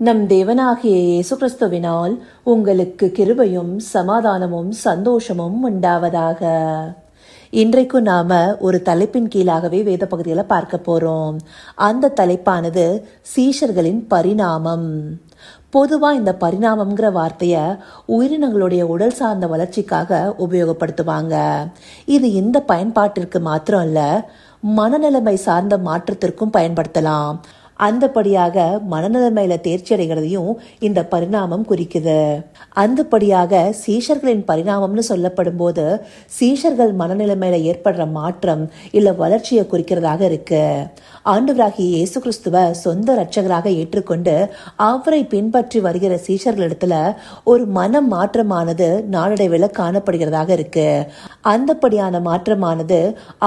நம் தேவனாகிய இயேசு கிறிஸ்துவினால் உங்களுக்கு கிருபையும் சமாதானமும் சந்தோஷமும் உண்டாவதாக. இன்றைக்கு நாம ஒரு தலைப்பின் கீழாகவே வேத பகுதிகளை பார்க்க போறோம். அந்த தலைப்பானது சீஷர்களின் பரிணாமம். பொதுவா இந்த பரிணாமம்ங்கிற வார்த்தைய உயிரினங்களுடைய உடல் சார்ந்த வளர்ச்சிக்காக உபயோகப்படுத்துவாங்க. இது இந்த பயன்பாட்டிற்கு மாத்திரம் இல்ல, மனநிலைமை சார்ந்த மாற்றத்திற்கும் பயன்படுத்தலாம். அந்தபடியாக மனநிலைமையில தேர்ச்சி அடைகிறதையும் இந்த பரிணாமம் குறிக்குது. அந்தபடியாக சீஷர்களின் பரிணாமம்னு சொல்லப்படும் போது சீஷர்கள் மனநிலைமையில ஏற்படுற மாற்றம் இல்ல வளர்ச்சியை குறிக்கிறதாக இருக்கு. ஆண்டவராகிய இயேசு கிறிஸ்துவ சொந்த இரட்சகராக ஏற்றுக்கொண்டு அவரை பின்பற்றி வருகிற சீஷர்களிடத்துல ஒரு மனம் மாற்றமானது நாளடைவில் காணப்படுகிறதாக இருக்கு. அந்தபடியான மாற்றமானது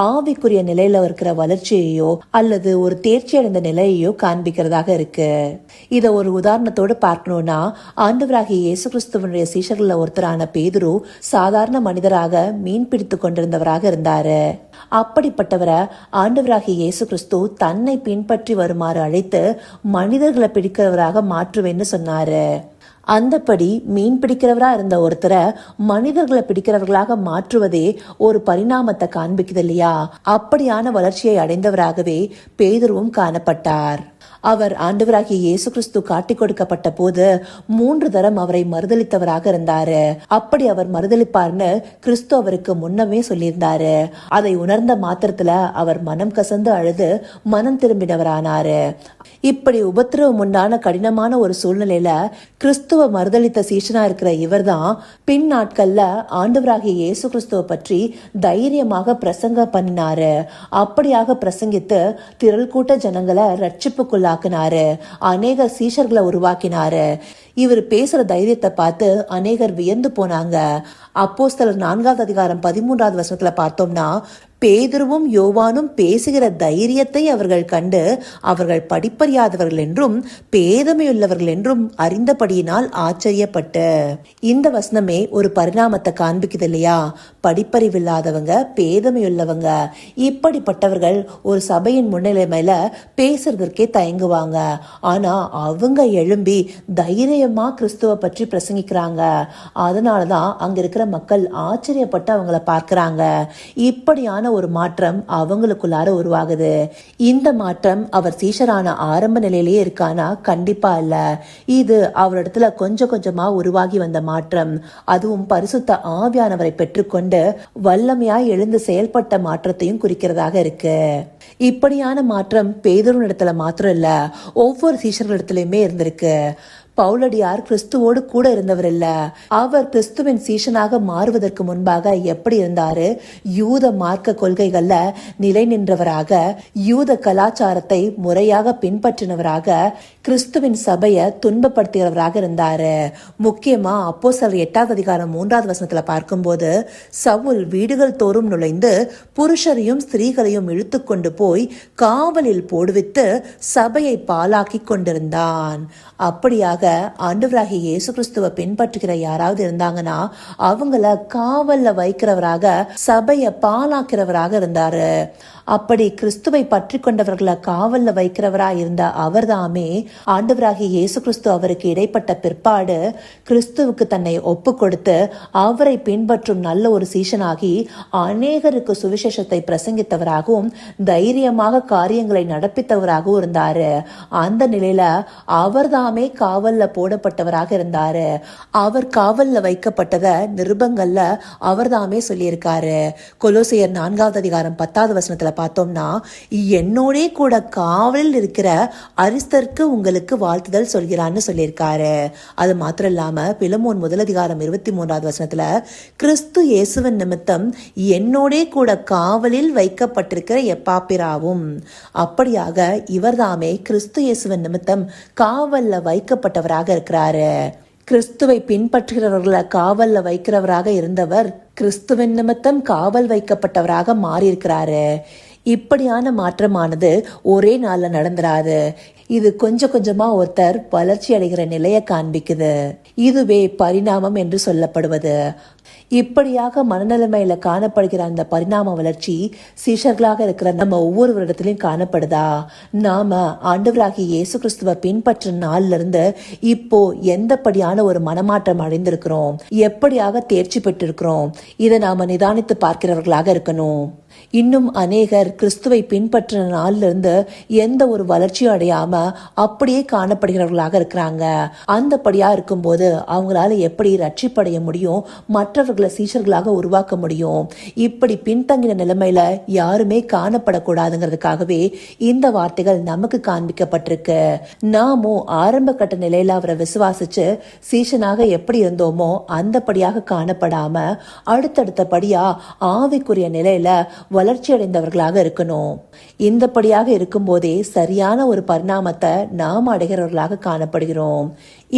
ஆவிக்குரிய நிலையில இருக்கிற வளர்ச்சியையோ அல்லது ஒரு தேர்ச்சி அடைந்த நிலையையோ காண்பிக்கிறதாக இருக்கு. இத ஒரு உதாரணத்தோடு பார்க்கணும்னா, ஆண்டவராகிய இயேசு கிறிஸ்துவனுடைய சீஷர்கள ஒருத்தரான பேதுரு சாதாரண மனிதராக மீன் பிடித்து கொண்டிருந்தவராக இருந்தாரு. அப்படிப்பட்டவரை ஆண்டவராகிய இயேசு கிறிஸ்து தன்னை பின்பற்றி வருமாறு அழைத்து மனிதர்களை பிடிக்கிறவராக மாற்றுவேன்னு சொன்னாரு. அந்தபடி மீன் பிடிக்கிறவரா இருந்த ஒருத்தரை மனிதர்களை பிடிக்கிறவர்களாக மாற்றுவதே ஒரு பரிணாமத்தை காண்பிக்குது இல்லையா? அப்படியான வளர்ச்சியை அடைந்தவராகவே பேதுருவும் காணப்பட்டார். அவர் ஆண்டவராகிய இயேசு கிறிஸ்து காட்டி கொடுக்கப்பட்ட போது 3 தரம் அவரை மறுதளித்தவராக இருந்தாரு. அப்படி அவர் மறுதளிப்பார்னு கிறிஸ்து அவருக்கு முன்னமே சொல்லியிருந்தாரு. அதை உணர்ந்த மாத்திரத்துல அவர் மனம் கசந்து அழுது மனம் திரும்பினவரானாரு. இப்படி உபத்திரவம் உண்டான கடினமான ஒரு சூழ்நிலையில கிறிஸ்துவ மறுதளித்த சீஷனா இருக்கிற இவர் தான் பின் நாட்கள்ல ஆண்டவராகிய இயேசு கிறிஸ்துவ பற்றி தைரியமாக பிரசங்க பண்ணினாரு. அப்படியாக பிரசங்கித்து திரள் கூட்ட ஜனங்களை ரட்சிப்புக்குள்ள அநேக சீஷர்களை உருவாக்கினாரு. இவர் பேசுற தைரியத்தை பார்த்து அநேகர் வியந்து போனாங்க. அப்போஸ்தலர் 4ஆம் அதிகாரம் 13ஆவது வசனத்துல பார்த்தோம்னா, பேதுருவும் யோவானும் பேசுகிற தைரியத்தை அவர்கள் கண்டு அவர்கள் படிப்பறியாதவர்கள் என்றும் பேதமையுள்ளவர்கள் என்றும் அறிந்தபடியினால் ஆச்சரியப்பட்டு. இந்த வசனமே ஒரு பரிணாமத்தை காண்பிக்குது இல்லையா? படிப்பறிவில்லாதவங்க, பேதமையுள்ளவங்க, இப்படிப்பட்டவர்கள் ஒரு சபையின் முன்னிலைமையில பேசுறதற்கே தயங்குவாங்க. ஆனா அவங்க எழும்பி தைரியமா கிறிஸ்துவ பற்றி பிரசங்கிக்கிறாங்க. அதனாலதான் அங்க இருக்கிற மக்கள் ஆச்சரியப்பட்டு அவங்கள பார்க்கிறாங்க. இப்படியான ஒரு மாற்றம் அவங்களுக்குள்ளார உருவாகுது. இந்த மாற்றம் அவர் சீஷரான ஆரம்ப நிலையிலேயே இருக்கானா? கண்டிப்பா இல்ல. இது அவரிடத்துல கொஞ்சம் கொஞ்சமா உருவாகி வந்த மாற்றம். அதுவும் பரிசுத்த ஆவியானவரை பெற்றுக்கொண்டு வல்லமையாய் எழுந்து செயல்பட்ட மாற்றத்தையும் குறிக்கிறதாக இருக்கு. இப்படியான மாற்றம் பேதுருவினிடத்துல மாத்திரம் இல்ல, ஒவ்வொரு சீஷர்களிடத்திலுமே இருந்திருக்கு. பவுலடியார் கிறிஸ்துவோடு கூட இருந்தவர் இல்ல. அவர் கிறிஸ்துவின் சீஷனாக மாறுவதற்கு முன்பாக எப்படி இருந்தாரு? யூத மார்க்க கொள்கைகள்ல நிலை நின்றவராக, யூத கலாச்சாரத்தை முறையாக பின்பற்றினவராக, கிறிஸ்துவின் சபையை துன்பப்படுத்துகிறவராக இருந்தாரு. முக்கியமா அப்போஸ்தலர் 8ஆம் அதிகாரம் 3ஆவது வசனத்துல பார்க்கும்போது, சவுல் வீடுகள் தோறும் நுழைந்து புருஷரையும் ஸ்திரீகளையும் இழுத்து கொண்டு போய் காவலில் போடுவித்து சபையை பாலாக்கி கொண்டிருந்தான். அப்படியாக ஆண்டவராகிய இயேசு கிறிஸ்துவ பின்பற்றுகிற யாராவது இருந்தாங்கன்னா அவங்கள காவல்ல வைக்கிறவராக, சபைய பாலாக்கிறவராக இருந்தாரு. அப்படி கிறிஸ்துவை பற்றி கொண்டவர்களை காவல்ல வைக்கிறவரா இருந்த அவர்தாமே ஆண்டவராகிய இயேசு கிறிஸ்து அவருக்கு இடைப்பட்ட பிற்பாடு கிறிஸ்துவுக்கு தன்னை ஒப்பு கொடுத்து அவரை பின்பற்றும் நல்ல ஒரு சீஷனாகி அநேகருக்கு சுவிசேஷத்தை பிரசங்கித்தவராகவும் தைரியமாக காரியங்களை நடப்பித்தவராகவும் இருந்தாரு. அந்த நிலையில அவர்தாமே காவல்ல போடப்பட்டவராக இருந்தாரு. அவர் காவல்ல வைக்கப்பட்டத நிருபங்கள்ல அவர்தாமே சொல்லியிருக்காரு. கொலோசையர் 4ஆவது அதிகாரம் 10ஆவது வசனத்துல பார்த்தோம்னா, என்னோடே கூட காவலில் இருக்கிற அரிஸ்தர்க்கு உங்களுக்கு வாழ்த்துதல் சொல்கிறான்னு சொல்லியிருக்காரு. அது மாத்திரம் இல்லாம பிலமோன் 1 அதிகாரம் 23ஆவது வசனத்துல, கிறிஸ்து இயேசுவின் நிமித்தம் என்னோடே கூட காவலில் வைக்கப்பட்டிருக்கிற எப்பாப்பிராவும். அப்படியாக இவர்தாமே கிறிஸ்து இயேசுவின் நிமித்தம் காவல்ல வைக்கப்பட்டவராக இருக்கிறாரு. கிறிஸ்துவை பின்பற்றுகிறவர்களை காவல்ல வைக்கிறவராக இருந்தவர் கிறிஸ்துவின் நிமித்தம் காவல் வைக்கப்பட்டவராக மாறியிருக்கிறாரு. இப்படியான மாற்றமானது ஒரே நாள்ல நடந்துராது. இது கொஞ்சம் கொஞ்சமா ஒருத்தர் வளர்ச்சி அடைகிற நிலையை காண்பிக்குது. இதுவே பரிணாமம் என்று சொல்லப்படுவது. இப்படியாக மனநிலைமையில காணப்படுகிற அந்த பரிணாம வளர்ச்சி சீஷர்களாக இருக்கிற நம்ம ஒவ்வொருவரிடத்திலையும் காணப்படுதா? நாம ஆண்டவராகிய இயேசு கிறிஸ்துவ பின்பற்ற நாள்ல இருந்து இப்போ எந்தபடியான ஒரு மனமாற்றம் அடைந்திருக்கிறோம், எப்படியாக தேர்ச்சி பெற்றிருக்கிறோம், இதை நாம நிதானித்து பார்க்கிறவர்களாக இருக்கணும். இன்னும் அநேகர் கிறிஸ்துவை பின்பற்ற நாள்ல இருந்து எந்த ஒரு வளர்ச்சியும் அடையாம அப்படியே காணப்படுகிறவர்களாக இருக்கிறாங்க. அந்தபடியா இருக்கும்போது அவங்களால எப்படி ரட்சிப்படைய முடியும், மற்றவர்களை சீஷர்களாக உருவாக்க முடியும்? இப்படி பின்தங்கின நிலைமையில யாருமே காணப்படக்கூடாதுங்கிறதுக்காகவே இந்த வார்த்தைகள் நமக்கு காண்பிக்கப்பட்டிருக்கு. நாமும் ஆரம்ப கட்ட நிலையில அவரை விசுவாசிச்சு சீஷனாக எப்படி இருந்தோமோ அந்தபடியாக காணப்படாம அடுத்தடுத்தபடியா ஆவிக்குரிய நிலையில வளர்ச்சி அடைந்தவர்களாக இருக்கணும். இந்தபடியாக இருக்கும்போதே சரியான ஒரு பரிணாமத்தை நாம் அடைகிறவர்களாக காணப்படுகிறோம்.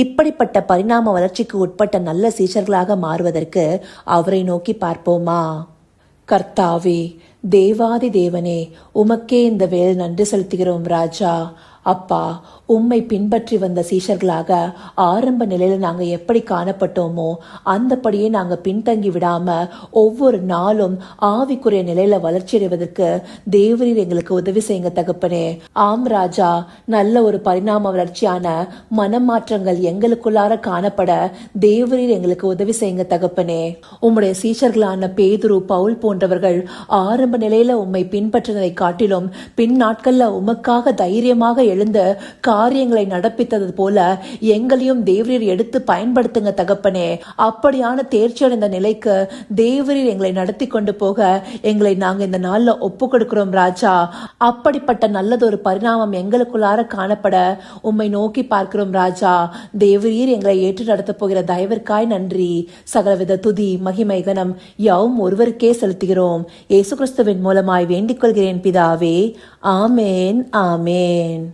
இப்படிப்பட்ட பரிணாம வளர்ச்சிக்கு உட்பட்ட நல்ல சீஷர்களாக மாறுவதற்கு அவரை நோக்கி பார்ப்போமா? கர்த்தாவே, தேவாதி தேவனே, உமக்கே இந்த வேலை நன்றி செலுத்துகிறோம் ராஜா. அப்பா, உம்மை பின்பற்றி வந்த சீஷர்களாக ஆரம்ப நிலையில நாங்க எப்படி காணப்பட்டோமோ அந்தபடியே நாங்க பின்தங்கி விடாம ஒவ்வொரு நாளும் ஆவிக்குரிய நிலையில வளர்ச்சி அடைவதற்கு தேவரீர் எங்களுக்கு உதவி செய்யுங்க தகப்பனே. ஆம் ராஜா, நல்ல ஒரு பரிணாம வளர்ச்சியான மனமாற்றங்கள் எங்களுக்குள்ளார காணப்பட தேவரீர் எங்களுக்கு உதவி செய்யுங்க தகப்பனே. உம்முடைய சீஷர்களான பேதுரு, பவுல் போன்றவர்கள் ஆரம்ப நிலையில உம்மை பின்பற்றினதை காட்டிலும் பின் நாட்கள்ல உமக்காக தைரியமாக எழுந்து காரியங்களை நடப்பித்தது போல எங்களையும் தேவரீர் எடுத்து பயன்படுத்துங்க தகப்பனே. அப்படியான தேர்ச்சி அடைந்த நிலைக்கு தேவரீர் எங்களை நடத்தி கொண்டு போக எங்களை நாங்க இந்த நாள்ல ஒப்பு கொடுக்கிறோம் ராஜா. அப்படிப்பட்ட நல்லதொரு பரிணாமம் எங்களுக்குள்ளார காணப்பட உம்மை நோக்கி பார்க்கிறோம் ராஜா. தேவரீர் எங்களை ஏற்று நடத்த போகிற தயவிற்காய் நன்றி. சகலவித துதி, மகிமை, கனம் யாவும் ஒருவருக்கே செலுத்துகிறோம். இயேசு கிறிஸ்துவின் மூலமாய் வேண்டிக் கொள்கிறேன் பிதாவே. ஆமேன், ஆமேன்.